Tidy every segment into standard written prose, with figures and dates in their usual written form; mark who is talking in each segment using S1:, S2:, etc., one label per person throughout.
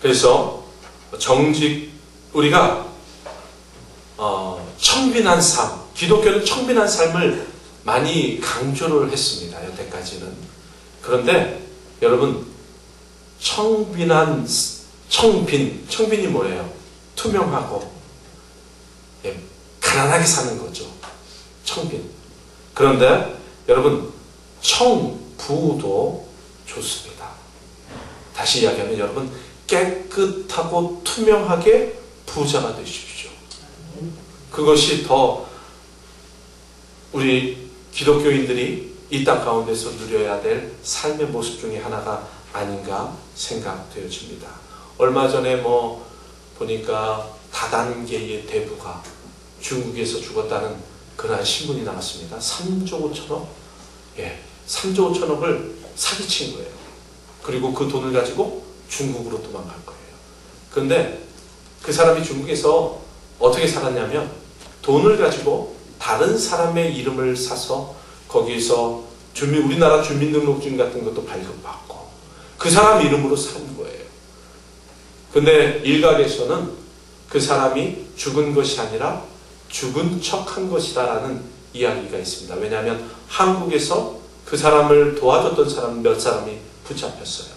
S1: 그래서 우리가 청빈한 삶, 기독교는 청빈한 삶을 많이 강조를 했습니다. 여태까지는. 그런데 여러분, 청빈이 뭐예요? 투명하고 가난하게 사는 거죠. 청빈. 그런데 여러분, 청부도 좋습니다. 다시 이야기하면 여러분, 깨끗하고 투명하게 부자가 되십시오. 그것이 더 우리 기독교인들이 이 땅 가운데서 누려야 될 삶의 모습 중에 하나가 아닌가 생각되어집니다. 얼마 전에 보니까 다단계의 대부가 중국에서 죽었다는 그러한 신문이 나왔습니다. 3조 5천억? 예, 3조 5천억을 사기친 거예요. 그리고 그 돈을 가지고 중국으로 도망갈 거예요. 그런데 그 사람이 중국에서 어떻게 살았냐면 돈을 가지고 다른 사람의 이름을 사서 거기서 우리나라 주민등록증 같은 것도 발급받고 그 사람 이름으로 산 거예요. 근데 일각에서는 그 사람이 죽은 것이 아니라 죽은 척한 것이다라는 이야기가 있습니다. 왜냐하면 한국에서 그 사람을 도와줬던 사람 몇 사람이 붙잡혔어요.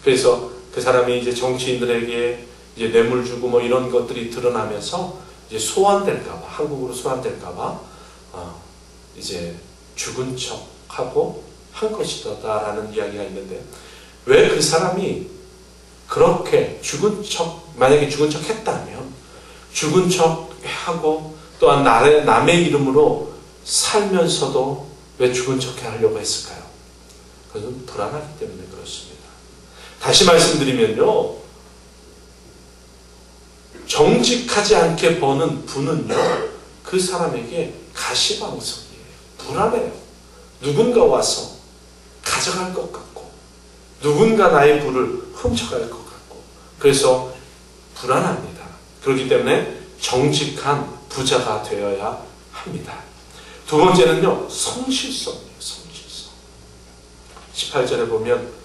S1: 그래서 그 사람이 이제 정치인들에게 이제 뇌물 주고 이런 것들이 드러나면서 이제 소환될까봐, 한국으로 소환될까봐 이제 죽은 척하고 한 것이다라는 이야기가 있는데, 왜 그 사람이 그렇게 만약에 죽은 척 했다면 죽은 척 하고 또한 남의 이름으로 살면서도 왜 죽은 척 하려고 했을까요? 그것은 불안하기 때문에 그렇습니다. 다시 말씀드리면요, 정직하지 않게 버는 부는요, 그 사람에게 가시방석이에요. 불안해요. 누군가 와서 가져갈 것 같고, 누군가 나의 부를 훔쳐갈 것 같고, 그래서 불안합니다. 그렇기 때문에 정직한 부자가 되어야 합니다. 두 번째는요, 성실성이에요. 성실성. 18절에 보면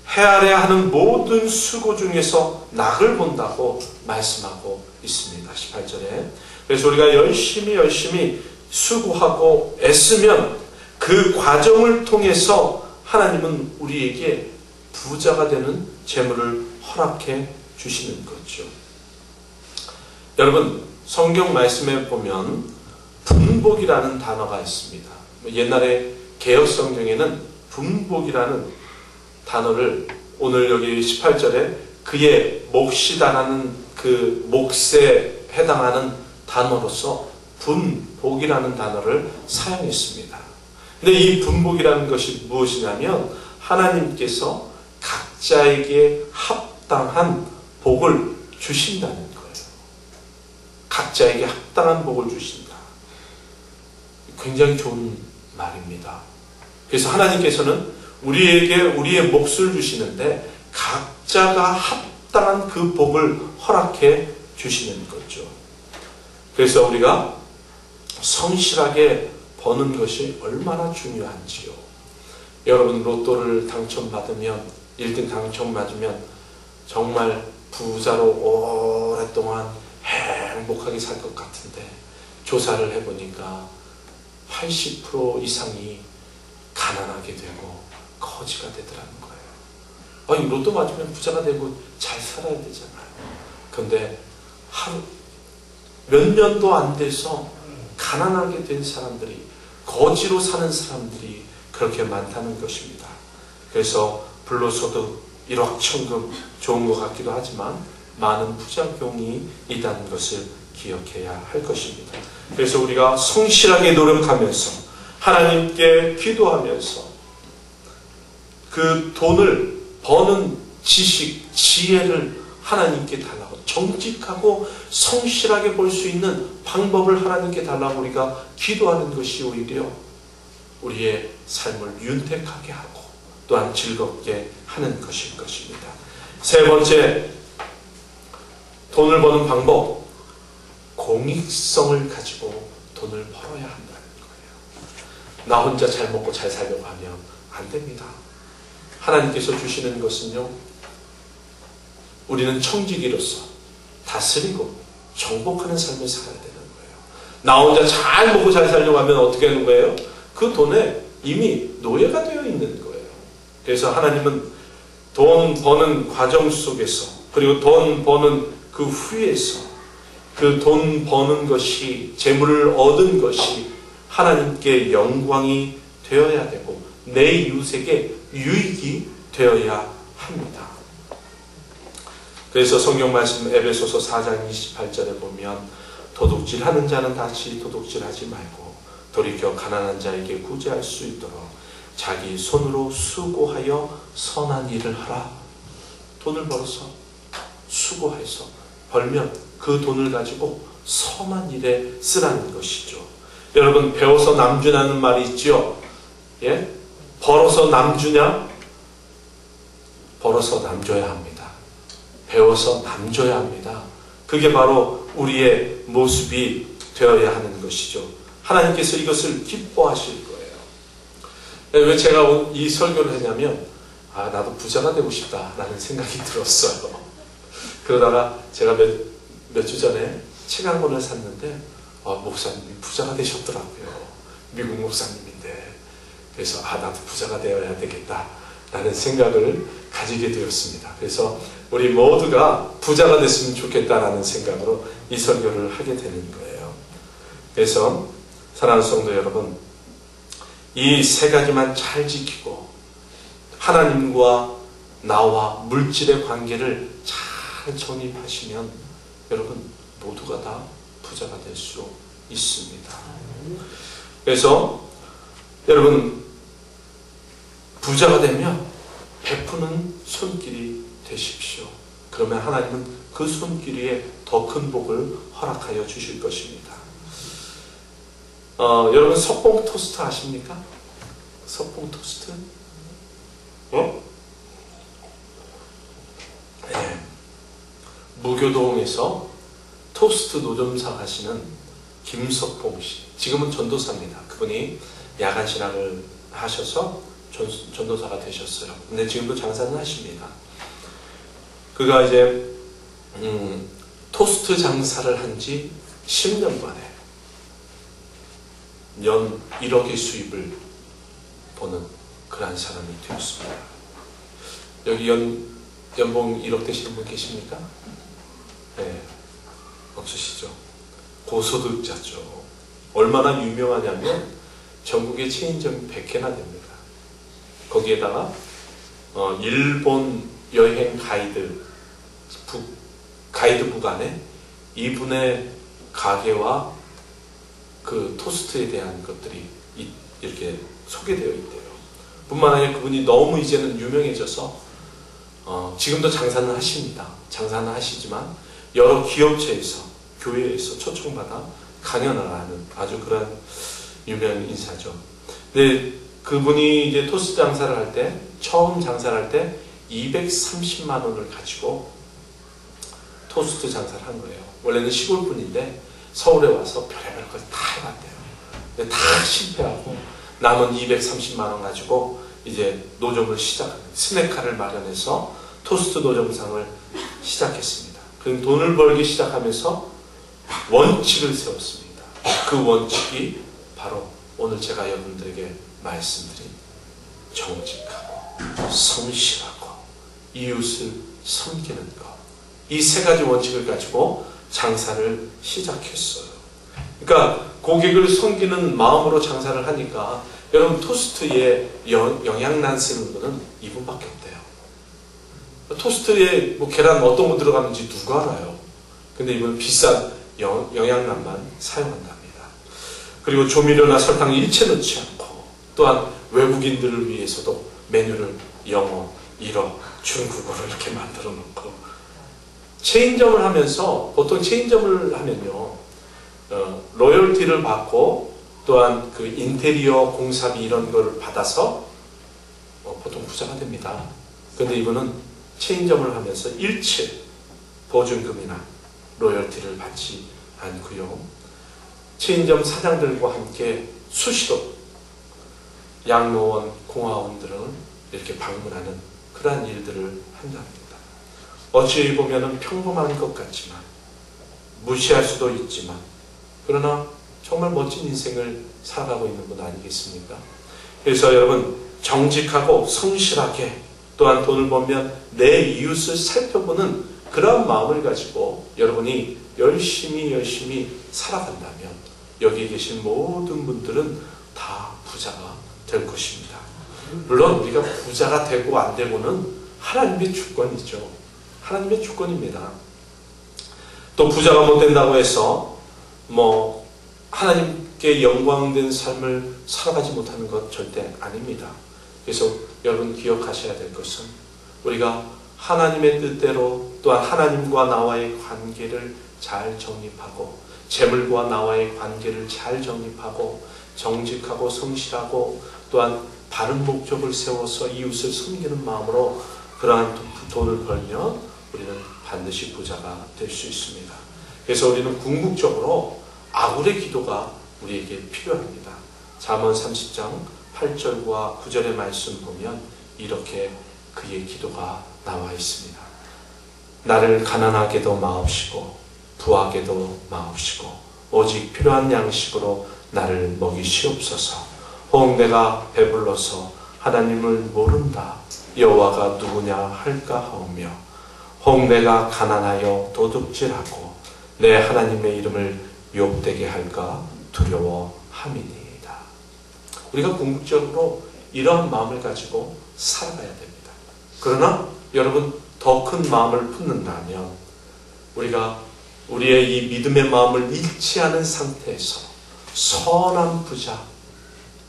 S1: 헤아려야 하는 모든 수고 중에서 낙을 본다고 말씀하고 있습니다. 18절에. 그래서 우리가 열심히 수고하고 애쓰면 그 과정을 통해서 하나님은 우리에게 부자가 되는 재물을 허락해 주시는 거죠. 여러분, 성경 말씀에 보면 분복이라는 단어가 있습니다. 옛날에 개역 성경에는 분복이라는 단어를 오늘 여기 18절에 그의 몫이다라는 그 몫에 해당하는 단어로서 분복이라는 단어를 사용했습니다. 근데 이 분복이라는 것이 무엇이냐면 하나님께서 각자에게 합당한 복을 주신다는 거예요. 각자에게 합당한 복을 주신다. 굉장히 좋은 말입니다. 그래서 하나님께서는 우리에게 우리의 몫을 주시는데 각자가 합당한 그 복을 허락해 주시는 거죠. 그래서 우리가 성실하게 버는 것이 얼마나 중요한지요. 여러분, 로또를 당첨받으면 1등 당첨받으면 정말 부자로 오랫동안 행복하게 살 것 같은데 조사를 해보니까 80% 이상이 가난하게 되고 거지가 되더라는 거예요. 아니, 로또 맞으면 부자가 되고 잘 살아야 되잖아요. 그런데 몇 년도 안 돼서 가난하게 된 사람들이, 거지로 사는 사람들이 그렇게 많다는 것입니다. 그래서 불로소득 1억 천금 좋은 것 같기도 하지만 많은 부작용이 있다는 것을 기억해야 할 것입니다. 그래서 우리가 성실하게 노력하면서 하나님께 기도하면서 그 돈을 버는 지식, 지혜를 하나님께 달라고, 정직하고 성실하게 벌 수 있는 방법을 하나님께 달라고 우리가 기도하는 것이 오히려 우리의 삶을 윤택하게 하고 또한 즐겁게 하는 것일 것입니다. 세 번째, 돈을 버는 방법, 공익성을 가지고 돈을 벌어야 한다는 거예요. 나 혼자 잘 먹고 잘 살려고 하면 안 됩니다. 하나님께서 주시는 것은요, 우리는 청지기로서 다스리고 정복하는 삶을 살아야 되는 거예요. 나 혼자 잘 먹고 잘 살려고 하면 어떻게 하는 거예요? 그 돈에 이미 노예가 되어 있는 거예요. 그래서 하나님은 돈 버는 과정 속에서, 그리고 돈 버는 그 후에서, 그 돈 버는 것이, 재물을 얻은 것이 하나님께 영광이 되어야 되고 내 이웃에게 유익이 되어야 합니다. 그래서 성경 말씀 에베소서 4장 28절에 보면 도둑질하는 자는 다시 도둑질하지 말고 돌이켜 가난한 자에게 구제할 수 있도록 자기 손으로 수고하여 선한 일을 하라. 돈을 벌어서 수고해서 벌면 그 돈을 가지고 선한 일에 쓰라는 것이죠. 여러분, 배워서 남주냐는 말이 있죠. 예? 벌어서 남주냐? 벌어서 남줘야 합니다. 배워서 남줘야 합니다. 그게 바로 우리의 모습이 되어야 하는 것이죠. 하나님께서 이것을 기뻐하실 거예요. 왜 제가 이 설교를 했냐면, 나도 부자가 되고 싶다라는 생각이 들었어요. 그러다가 제가 몇 주 전에 책 한 권을 샀는데, 목사님이 부자가 되셨더라고요. 미국 목사님인데. 그래서 나도 부자가 되어야 되겠다라는 생각을 가지게 되었습니다. 그래서 우리 모두가 부자가 됐으면 좋겠다라는 생각으로 이 설교를 하게 되는 거예요. 그래서 사랑하는 성도 여러분, 이 세 가지만 잘 지키고 하나님과 나와 물질의 관계를 잘 정립하시면 여러분 모두가 다 부자가 될 수 있습니다. 그래서 여러분 부자가 되면 베푸는 손길이 되십시오. 그러면 하나님은 그 손길 위에 더 큰 복을 허락하여 주실 것입니다. 여러분 석봉 토스트 아십니까? 석봉 토스트? 네. 무교동에서 토스트 노점사 하시는 김석봉 씨, 지금은 전도사입니다. 그분이 야간 신학을 하셔서 전도사가 되셨어요. 근데 지금도 장사는 하십니다. 그가 이제 토스트 장사를 한 지 10년 만에 연 1억의 수입을 보는 그런 사람이 되었습니다. 여기 연봉 1억 되시는 분 계십니까? 네, 없으시죠? 고소득자죠. 얼마나 유명하냐면 전국에 체인점이 100개나 됩니다. 거기에다가 일본 여행 가이드북 안에 이분의 가게와 그 토스트에 대한 것들이 이렇게 소개되어 있대요. 뿐만 아니라 그분이 너무 이제는 유명해져서 지금도 장사는 하십니다. 장사는 하시지만 여러 기업체에서, 교회에서 초청받아 강연을 하는 아주 그런 유명 인사죠. 근데 그분이 이제 토스트 장사를 할 때, 처음 장사를 할 때 230만 원을 가지고 토스트 장사를 한 거예요. 원래는 시골 분인데 서울에 와서 별의별 걸 다 해봤대요. 근데 다 실패하고 남은 230만 원 가지고 이제 노점을 스낵카를 마련해서 토스트 노점상을 시작했습니다. 그럼 돈을 벌기 시작하면서 원칙을 세웠습니다. 그 원칙이 바로 오늘 제가 여러분들에게 말씀드린 정직하고 성실하고 이웃을 섬기는 것, 이 세 가지 원칙을 가지고 장사를 시작했어요. 그러니까 고객을 섬기는 마음으로 장사를 하니까 여러분 토스트에 영양란 쓰는 분은 이분밖에 없대요. 토스트에 뭐 계란 어떤 거 들어가는지 누가 알아요? 근데 이분은 비싼 영양란만 사용한답니다. 그리고 조미료나 설탕 일체 넣지 않고, 또한 외국인들을 위해서도 메뉴를 영어, 일어, 중국어로 이렇게 만들어 놓고, 체인점을 하면서, 보통 체인점을 하면요, 로열티를 받고 또한 그 인테리어 공사비 이런 걸 받아서 보통 부자가 됩니다. 근데 이분은 체인점을 하면서 일체 보증금이나 로열티를 받지 않고요, 체인점 사장들과 함께 수시로 양로원, 공화원들을 이렇게 방문하는 그러한 일들을 한답니다. 어찌 보면 평범한 것 같지만, 무시할 수도 있지만, 그러나 정말 멋진 인생을 살아가고 있는 분 아니겠습니까? 그래서 여러분, 정직하고 성실하게, 또한 돈을 벌면 내 이웃을 살펴보는 그러한 마음을 가지고 여러분이 열심히 살아간다면 여기 계신 모든 분들은 다 부자가 될 것입니다. 물론 우리가 부자가 되고 안 되고는 하나님의 주권이죠. 하나님의 주권입니다. 또 부자가 못 된다고 해서 하나님께 영광된 삶을 살아가지 못하는 것 절대 아닙니다. 그래서 여러분 기억하셔야 될 것은 우리가 하나님의 뜻대로 또한 하나님과 나와의 관계를 잘 정립하고 재물과 나와의 관계를 잘 정립하고 정직하고 성실하고 또한 바른 목적을 세워서 이웃을 섬기는 마음으로 그러한 돈을 벌면 우리는 반드시 부자가 될 수 있습니다. 그래서 우리는 궁극적으로 아굴의 기도가 우리에게 필요합니다. 잠언 30장 8절과 9절의 말씀 보면 이렇게 그의 기도가 나와 있습니다. 나를 가난하게도 마옵시고 부하게도 마옵시고 오직 필요한 양식으로 나를 먹이시옵소서. 혹 내가 배불러서 하나님을 모른다 여호와가 누구냐 할까 하오며 혹 내가 가난하여 도둑질하고 내 하나님의 이름을 욕되게 할까 두려워함이니이다. 우리가 궁극적으로 이러한 마음을 가지고 살아가야 됩니다. 그러나 여러분 더 큰 마음을 품는다면 우리가 우리의 이 믿음의 마음을 잃지 않은 상태에서 선한 부자,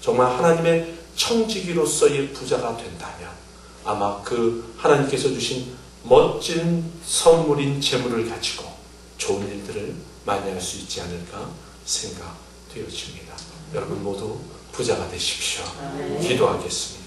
S1: 정말 하나님의 청지기로서의 부자가 된다면 아마 그 하나님께서 주신 멋진 선물인 재물을 가지고 좋은 일들을 많이 할 수 있지 않을까 생각되어집니다. 여러분 모두 부자가 되십시오. 기도하겠습니다.